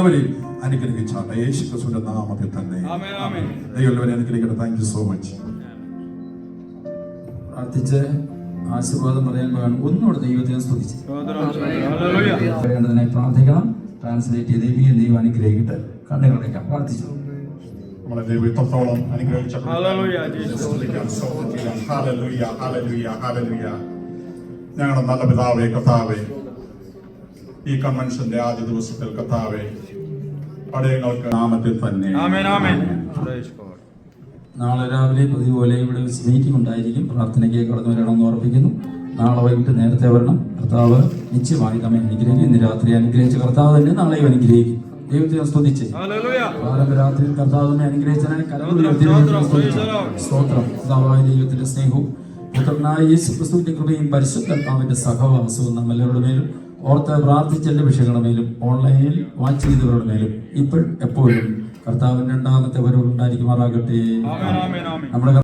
എല്ലാവരെയും അനുഗ്രഹിച്ചാട്ടെ. യേശു ക്രിസ്തുവിന്റെ നാമത്തിൽ തന്നെ ദൈവം അനുഗ്രഹിക്കട്ടെ. Thank you so much. പ്രാർത്ഥിച്ച് ആശീർവാദം പറയാൻ വേണം. ഒന്നുകൂടെ ദൈവത്തെ സ്തുതിച്ച് പ്രാർത്ഥിക്കണം. ട്രാൻസ്ലേറ്റ് ചെയ്ത് ദൈവം അനുഗ്രഹിക്കട്ടെ. കണ്ണുകളടയ്ക്കാം. പ്രാർത്ഥിച്ചു. നമ്മളെ ദൈവം ഇത്രത്തോളം അനുഗ്രഹിച്ച ഞങ്ങളുടെ നല്ല പിതാവേ, കർത്താവേ, ഈ കൺവെൻഷന്റെ ആദ്യ ദിവസത്തിൽ കർത്താവേ, പടയങ്ങൾക്ക് നാമത്തിൽ തന്നെ നാളെ രാവിലെ പതിവ് പോലെ ഇവിടെ മീറ്റിംഗ് ഉണ്ടായിരിക്കും. പ്രാർത്ഥനയ്ക്ക് കടന്നു വരണമെന്ന് ഓർപ്പിക്കുന്നു. നാളെ വൈകിട്ട് നേരത്തെ വരണം. കർത്താവ് നിശ്ചയമായി നമ്മെ അനുഗ്രഹിക്കും. ഇന്ന് രാത്രി അനുഗ്രഹിച്ച കർത്താവ് തന്നെ നാളെയും അനുഗ്രഹിക്കും. ദൈവത്തെ സ്തുതിച്ച് രാത്രിയിൽ കർത്താവ് നമ്മെ അനുഗ്രഹിച്ചതിനെ സ്തോത്രം. കർത്താവായ ദൈവത്തിന്റെ സ്നേഹവും പുത്രനായ യേശു ക്രിസ്തുവിന്റെ കൃപയും പരിശുദ്ധാത്മാവിന്റെ സഹവാസവും നമ്മളവരുടെ മേലും ഓർത്ത് പ്രാർത്ഥിച്ച എല്ലാ വിഷയങ്ങളുടെ മേലും ഓൺലൈനിൽ വാച്ച് ചെയ്തവരുടെ മേലും ഇപ്പോഴും എപ്പോഴും കർത്താവിന്റെ രണ്ടാമത്തെ വരവ് ഉണ്ടായിരിക്കുമാറാകട്ടെ. നമ്മുടെ